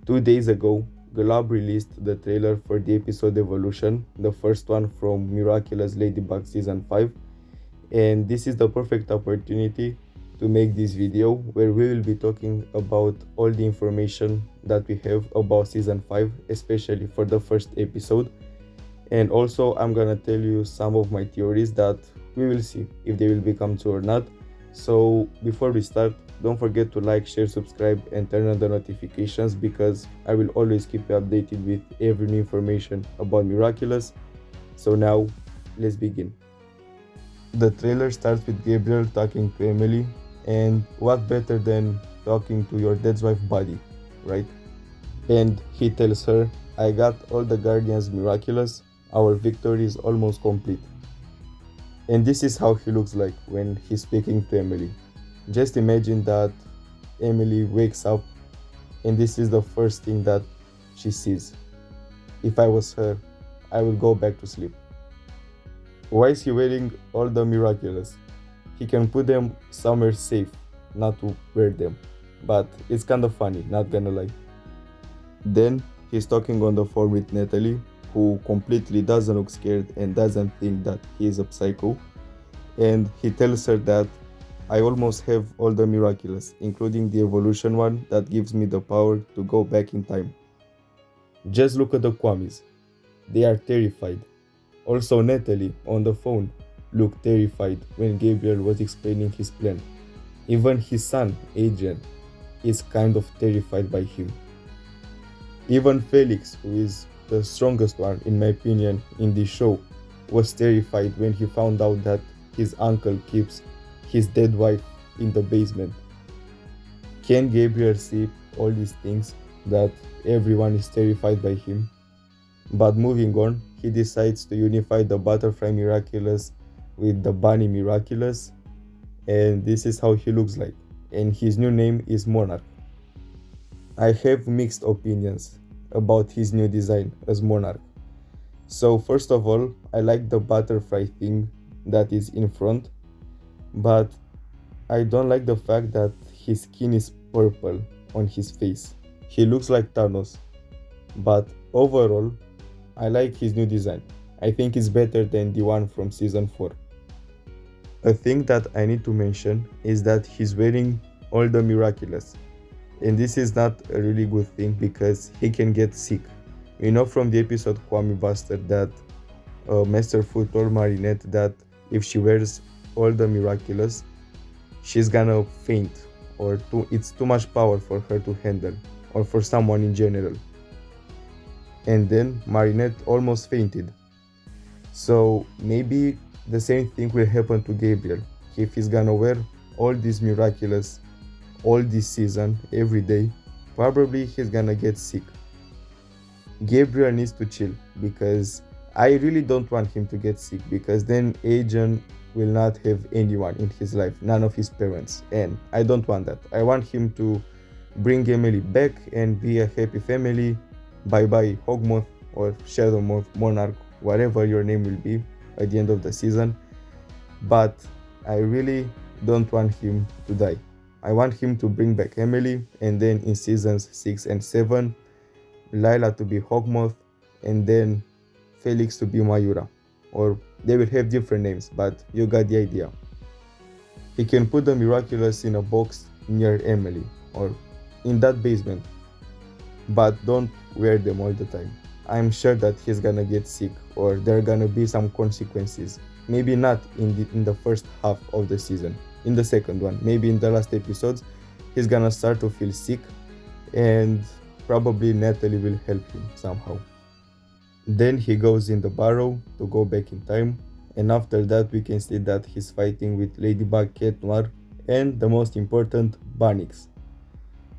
2 days ago, gloob released the trailer for the episode Evolution, the first one from Miraculous Ladybug Season 5, and this is the perfect opportunity to make this video where we will be talking about all the information that we have about Season 5, especially for the first episode, and also I'm gonna tell you some of my theories that we will see if they will become true or not. So before we start, don't forget to like, share, subscribe and turn on the notifications because I will always keep you updated with every new information about Miraculous. So now, let's begin. The trailer starts with Gabriel talking to Emily, and what better than talking to your dead wife's body, right? And he tells her, I got all the Guardians Miraculous, our victory is almost complete. And this is how he looks like when he's speaking to Emily. Just imagine that Emily wakes up and this is the first thing that she sees. If I was her, I would go back to sleep. Why is he wearing all the Miraculous? He can put them somewhere safe, not to wear them. But it's kind of funny, not gonna lie. Then he's talking on the phone with Natalie, who completely doesn't look scared and doesn't think that he is a psycho. And he tells her that I almost have all the Miraculous, including the evolution one that gives me the power to go back in time. Just look at the Kwamis. They are terrified. Also Natalie, on the phone, looked terrified when Gabriel was explaining his plan. Even his son, Adrian, is kind of terrified by him. Even Felix, who is the strongest one in my opinion in this show, was terrified when he found out that his uncle keeps his dead wife in the basement. Can Gabriel see all these things that everyone is terrified by him? But moving on, he decides to unify the Butterfly Miraculous with the Bunny Miraculous, and this is how he looks like, and his new name is Monarch. I have mixed opinions about his new design as Monarch. So first of all, I like the butterfly thing that is in front, but I don't like the fact that his skin is purple on his face. He looks like Thanos, but overall, I like his new design. I think it's better than the one from season 4. A thing that I need to mention is that he's wearing all the Miraculous. And this is not a really good thing because he can get sick. We know from the episode Kwame Buster that Master Fu told Marinette that if she wears all the Miraculous, she's gonna faint, or it's too much power for her to handle, or for someone in general. And then Marinette almost fainted. So maybe the same thing will happen to Gabriel. If he's gonna wear all these Miraculous all this season, every day, probably he's gonna get sick. Gabriel needs to chill because I really don't want him to get sick, because then Adrian will not have anyone in his life, none of his parents, and I don't want that. I want him to bring Emily back and be a happy family. Bye bye Hogmoth or Shadowmoth, Monarch, whatever your name will be at the end of the season. But I really don't want him to die. I want him to bring back Emily, and then in seasons 6 and 7, Lila to be Hogmoth, and then Felix to be Mayura. Or they will have different names, but you got the idea. He can put the Miraculous in a box near Emily, or in that basement. But don't wear them all the time. I'm sure that he's gonna get sick, or there are gonna be some consequences. Maybe not in the first half of the season. In the second one, maybe in the last episodes, he's gonna start to feel sick, and probably Natalie will help him somehow. Then he goes in the barrow to go back in time, and after that we can see that he's fighting with Ladybug, Cat Noir, and the most important, Bunnyx.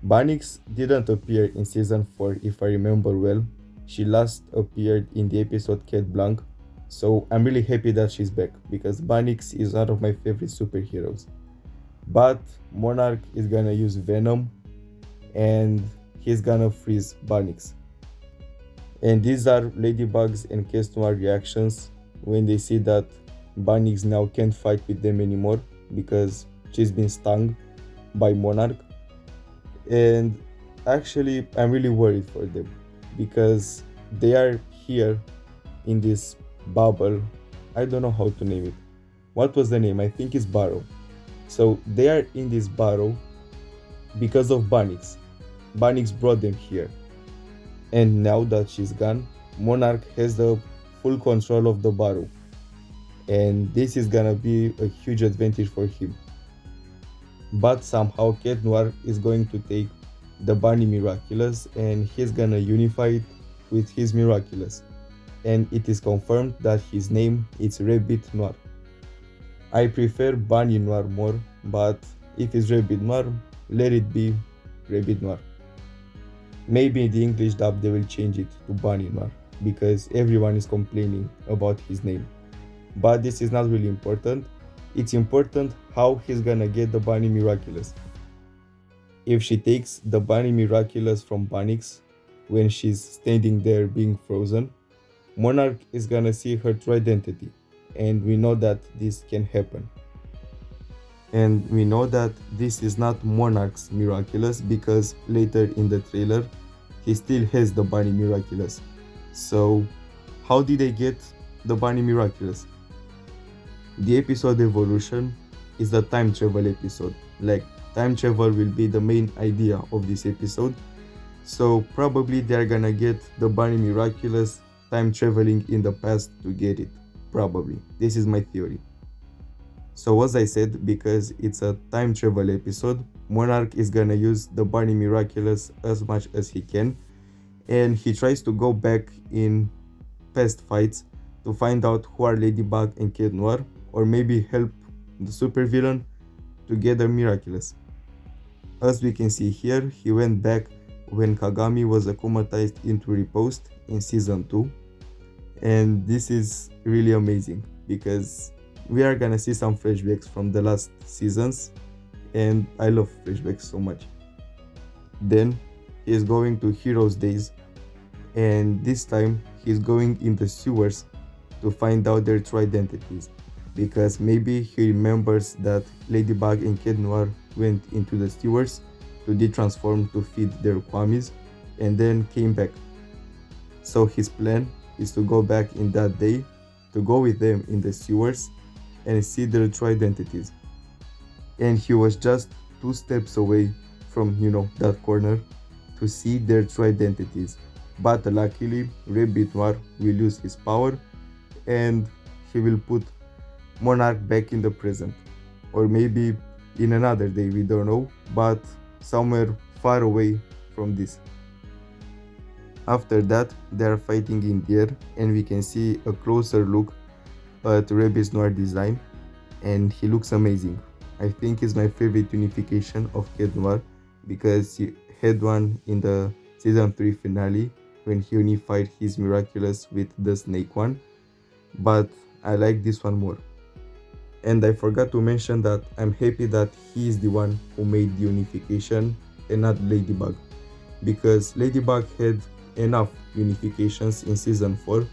Bunnyx didn't appear in season 4 if I remember well. She last appeared in the episode Cat Blanc, so I'm really happy that she's back because Bunnyx is one of my favorite superheroes. But Monarch is gonna use Venom and he's gonna freeze Bunnyx. And these are Ladybug's and Cat Noir reactions when they see that Bunnyx now can't fight with them anymore because she's been stung by Monarch. And actually I'm really worried for them because they are here in this bubble. I don't know how to name it. What was the name? I think it's Barrow. So they are in this barrow because of Banix. Banix brought them here. And now that she's gone, Monarch has the full control of the barrow. And this is gonna be a huge advantage for him. But somehow Cat Noir is going to take the bunny Miraculous and he's gonna unify it with his Miraculous. And it is confirmed that his name is Rebitmar. I prefer Bunny Noir more, but if it's Rebitmar, let it be Rebitmar. Maybe in the English dub they will change it to Bunny Noir because everyone is complaining about his name. But this is not really important. It's important how he's gonna get the bunny Miraculous. If she takes the bunny Miraculous from Banix when she's standing there being frozen, Monarch is gonna see her true identity, and we know that this can happen. And we know that this is not Monarch's Miraculous because later in the trailer he still has the bunny Miraculous. So how did they get the bunny Miraculous? The episode Evolution is the time travel episode. Like, time travel will be the main idea of this episode. So probably they're gonna get the bunny Miraculous time traveling in the past to get it. Probably. This is my theory. So as I said, because it's a time travel episode, Monarch is gonna use the bunny Miraculous as much as he can. And he tries to go back in past fights to find out who are Ladybug and Cat Noir, or maybe help the supervillain to get the Miraculous. As we can see here, he went back when Kagami was akumatized into repose in season 2, and this is really amazing because we are gonna see some flashbacks from the last seasons, and I love flashbacks so much. Then he is going to Heroes Days, and this time he's going in the sewers to find out their true identities, because maybe he remembers that Ladybug and Cat Noir went into the sewers to detransform to feed their kwamis and then came back. So his plan is to go back in that day, to go with them in the sewers and see their true identities. And he was just 2 steps away from, that corner to see their true identities. But luckily, Rebitmar will use his power and he will put Monarch back in the present. Or maybe in another day, we don't know, but somewhere far away from this. After that, they are fighting in the air and we can see a closer look at Rebitmar's design, and he looks amazing. I think it's my favorite unification of Cat Noir because he had one in the season 3 finale when he unified his Miraculous with the snake one, but I like this one more. And I forgot to mention that I'm happy that he is the one who made the unification and not Ladybug, because Ladybug had enough unifications in season 4,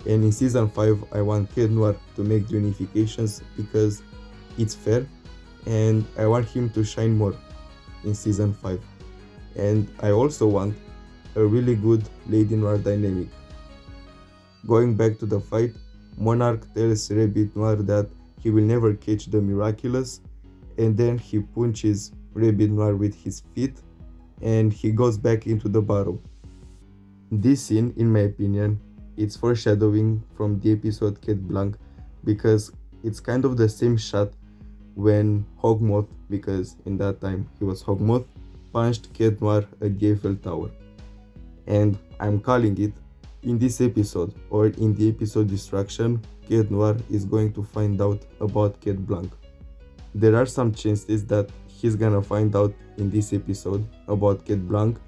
and in season 5 I want Cat Noir to make the unifications because it's fair, and I want him to shine more in season 5. And I also want a really good Lady Noir dynamic. Going back to the fight, Monarch tells Rebitmar that he will never catch the Miraculous, and then he punches Rebitmar with his feet and he goes back into the barrow. This scene, in my opinion, it's foreshadowing from the episode Cat Blanc, because it's kind of the same shot when Hogmoth, because in that time he was Hogmoth, punched Cat Noir at the Eiffel Tower. And I'm calling it, in this episode or in the episode Destruction, Cat Noir is going to find out about Cat Blanc. There are some chances that he's gonna find out in this episode about Cat Blanc,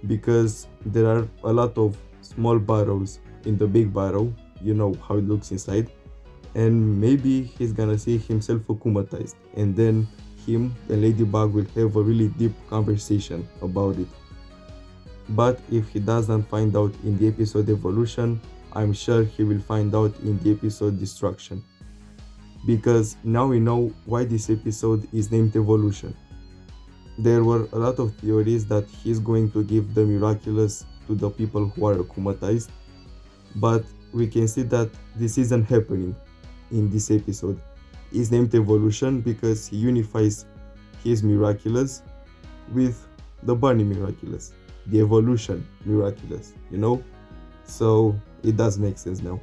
because there are a lot of small barrows in the big barrow, you know how it looks inside, and maybe he's gonna see himself akumatized, and then him and Ladybug will have a really deep conversation about it. But if he doesn't find out in the episode Evolution, I'm sure he will find out in the episode Destruction. Because now we know why this episode is named Evolution. There were a lot of theories that he's going to give the Miraculous to the people who are akumatized, but we can see that this isn't happening in this episode. It's named Evolution because he unifies his Miraculous with the Bunny Miraculous, the Evolution Miraculous, you know? So it does make sense now.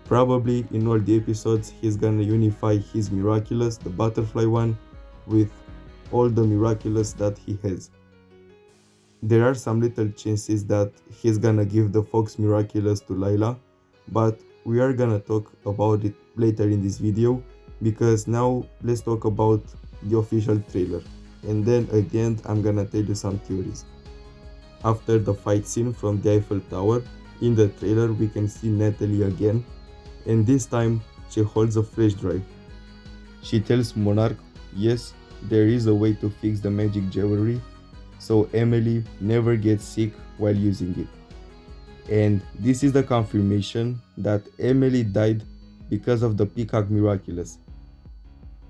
Probably in all the episodes he's gonna unify his Miraculous, the butterfly one, with all the Miraculous that he has. There are some little chances that he's gonna give the Fox Miraculous to Layla, but we are gonna talk about it later in this video, because now let's talk about the official trailer, and then at the end I'm gonna tell you some theories. After the fight scene from the Eiffel Tower, in the trailer we can see Natalie again, and this time she holds a flash drive. She tells Monarch, yes, there is a way to fix the magic jewelry, so Emily never gets sick while using it. And this is the confirmation that Emily died because of the Peacock Miraculous.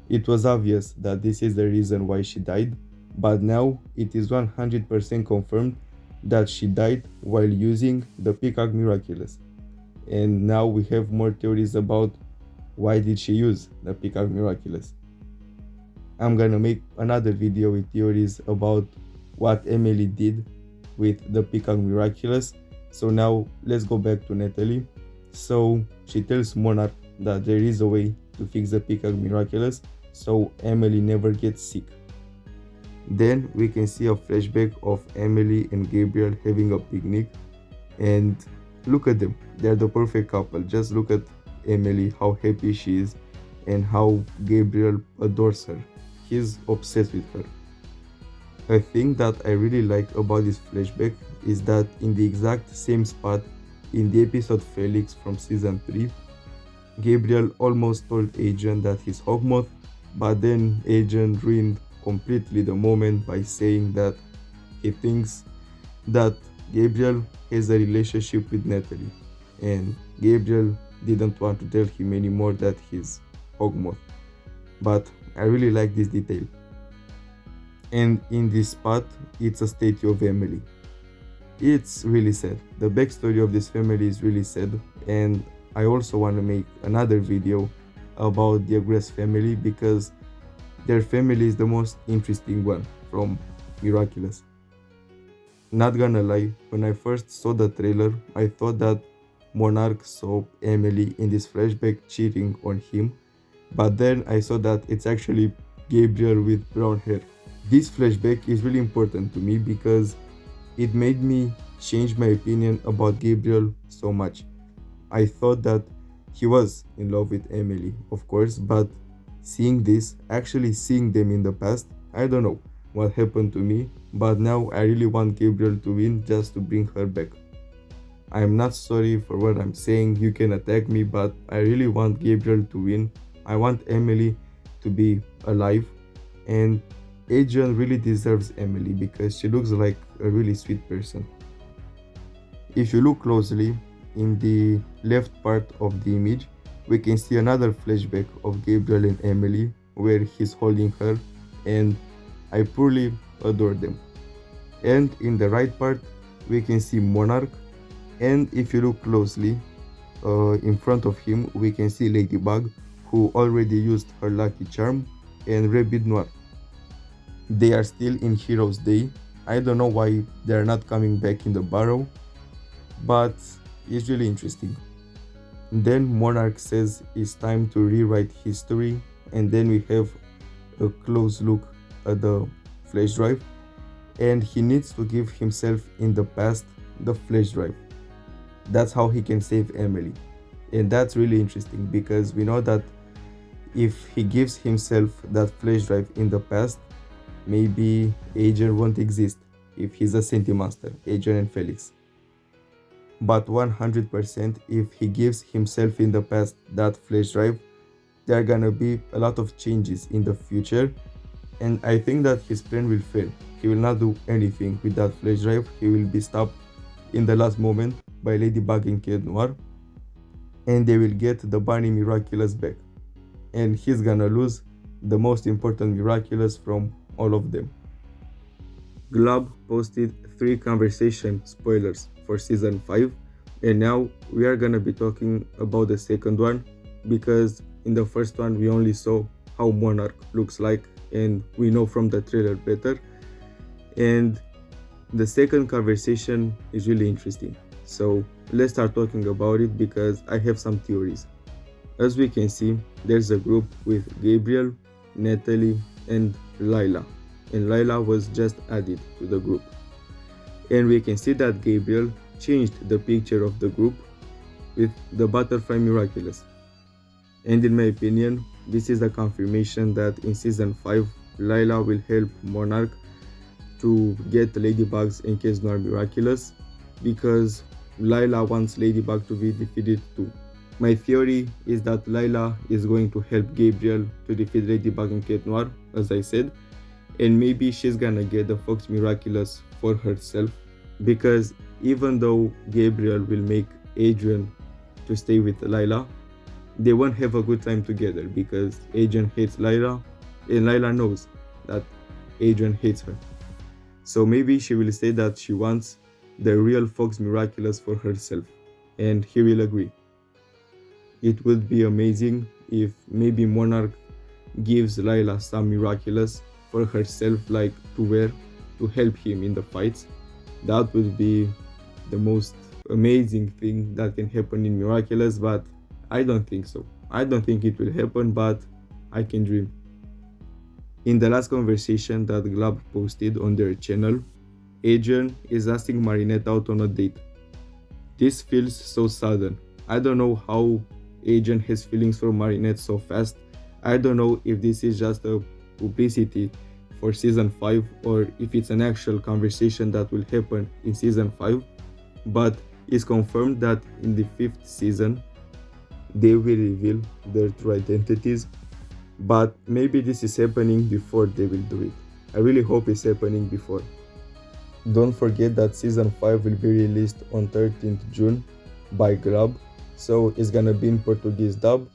It was obvious that this is the reason why she died, but now it is 100% confirmed that she died while using the Peacock Miraculous. And now we have more theories about why did she use the Peacock Miraculous. I'm gonna make another video with theories about what Emily did with the Peacock Miraculous. So now let's go back to Natalie. So she tells Monarch that there is a way to fix the Peacock Miraculous so Emily never gets sick. Then we can see a flashback of Emily and Gabriel having a picnic, and look at them, they're the perfect couple. Just look at Emily, how happy she is, and how Gabriel adores her. He's obsessed with her. A thing that I really like about this flashback is that in the exact same spot in the episode Felix from season 3, Gabriel almost told Agent that he's Hawkmoth, but then Agent ruined completely the moment by saying that he thinks that Gabriel has a relationship with Natalie, and Gabriel didn't want to tell him anymore that he's Hawkmoth. But I really like this detail. And in this spot, it's a statue of Emily. It's really sad. The backstory of this family is really sad, and I also want to make another video about the Agreste family because their family is the most interesting one from Miraculous. Not gonna lie, when I first saw the trailer, I thought that Monarch saw Emily in this flashback cheating on him, but then I saw that it's actually Gabriel with brown hair. This flashback is really important to me because it made me change my opinion about Gabriel so much. I thought that he was in love with Emily, of course, but seeing this, actually seeing them in the past, I don't know what happened to me, but now I really want Gabriel to win just to bring her back. I am not sorry for what I'm saying, you can attack me, but I really want Gabriel to win. I want Emily to be alive, and Adrian really deserves Emily because she looks like a really sweet person. If you look closely, in the left part of the image, we can see another flashback of Gabriel and Emily where he's holding her, and I purely adore them. And in the right part, we can see Monarch, and if you look closely, in front of him, we can see Ladybug, who already used her lucky charm, and Rebitmar. They are still in Heroes Day. I don't know why they are not coming back in the barrow, but it's really interesting. Then Monarch says it's time to rewrite history, and then we have a close look at the flash drive, and he needs to give himself in the past the flash drive. That's how he can save Emily, and that's really interesting because we know that if he gives himself that flash drive in the past, maybe Agent won't exist if he's a Sentimaster, Agent and Felix. But 100% if he gives himself in the past that flash drive, there are gonna be a lot of changes in the future, and I think that his plan will fail. He will not do anything with that flash drive. He will be stopped in the last moment by Ladybug and Kid Noir, and they will get the Bunny Miraculous back, and he's gonna lose the most important Miraculous from all of them. Gloob posted 3 conversation spoilers for season 5, and now we are gonna be talking about the second one, because in the first one we only saw how Monarch looks like and we know from the trailer better, and the second conversation is really interesting. So let's start talking about it because I have some theories. As we can see, there's a group with Gabriel, Natalie, and Lila, and Lila was just added to the group. And we can see that Gabriel changed the picture of the group with the butterfly Miraculous. And in my opinion, this is a confirmation that in season 5, Lila will help Monarch to get Ladybugs in case Noir Miraculous, because Lila wants Ladybug to be defeated too. My theory is that Lila is going to help Gabriel to defeat Ladybug and Cat Noir, as I said, and maybe she's gonna get the Fox Miraculous for herself, because even though Gabriel will make Adrian to stay with Lila, they won't have a good time together because Adrian hates Lila and Lila knows that Adrian hates her. So maybe she will say that she wants the real Fox Miraculous for herself, and he will agree. It would be amazing if maybe Monarch gives Lila some Miraculous for herself, like to wear, to help him in the fights. That would be the most amazing thing that can happen in Miraculous, but I don't think so. I don't think it will happen, but I can dream. In the last conversation that Gloob posted on their channel, Adrian is asking Marinette out on a date. This feels so sudden. I don't know how Adrian has feelings for Marinette so fast. I don't know if this is just a publicity for season 5 or if it's an actual conversation that will happen in season 5, but it's confirmed that in the 5th season they will reveal their true identities, but maybe this is happening before they will do it. I really hope it's happening before. Don't forget that season 5 will be released on 13th June by Gloob, so it's gonna be in Portuguese dub.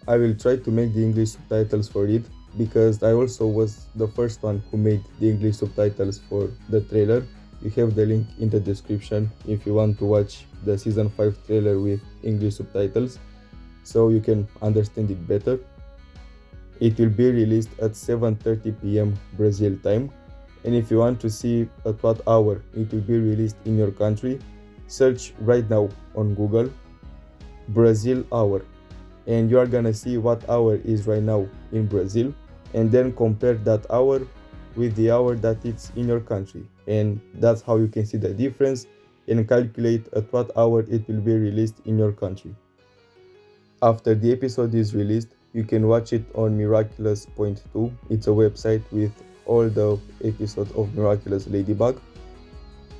I will try to make the English subtitles for it, because I also was the first one who made the English subtitles for the trailer. You have the link in the description if you want to watch the season 5 trailer with English subtitles, so you can understand it better. It will be released at 7:30 p.m. Brazil time, and if you want to see at what hour it will be released in your country, search right now on Google Brazil hour, and you are gonna see what hour is right now in Brazil, and then compare that hour with the hour that it's in your country, and that's how you can see the difference and calculate at what hour it will be released in your country. After the episode is released, you can watch it on Miraculous.2. It's a website with all the episodes of Miraculous Ladybug.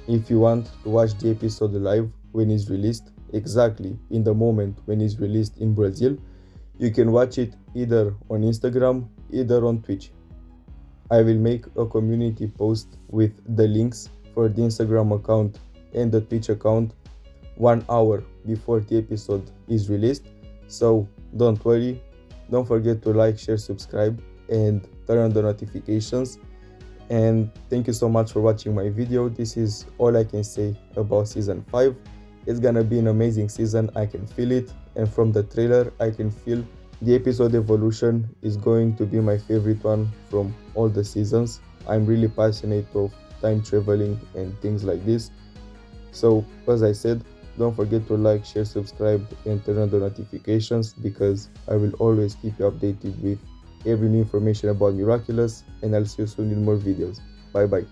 If you want to watch the episode live when it's released, exactly in the moment when it's released in Brazil, you can watch it either on Instagram, either on Twitch. I will make a community post with the links for the Instagram account and the Twitch account 1 hour before the episode is released, so don't worry. Don't forget to like, share, subscribe, and turn on the notifications. And thank you so much for watching my video. This is all I can say about season 5. It's gonna be an amazing season, I can feel it, and from the trailer I can feel the episode evolution is going to be my favorite one from all the seasons. I'm really passionate of time traveling and things like this. So as I said, don't forget to like, share, subscribe, and turn on the notifications, because I will always keep you updated with every new information about Miraculous, and I'll see you soon in more videos. Bye bye.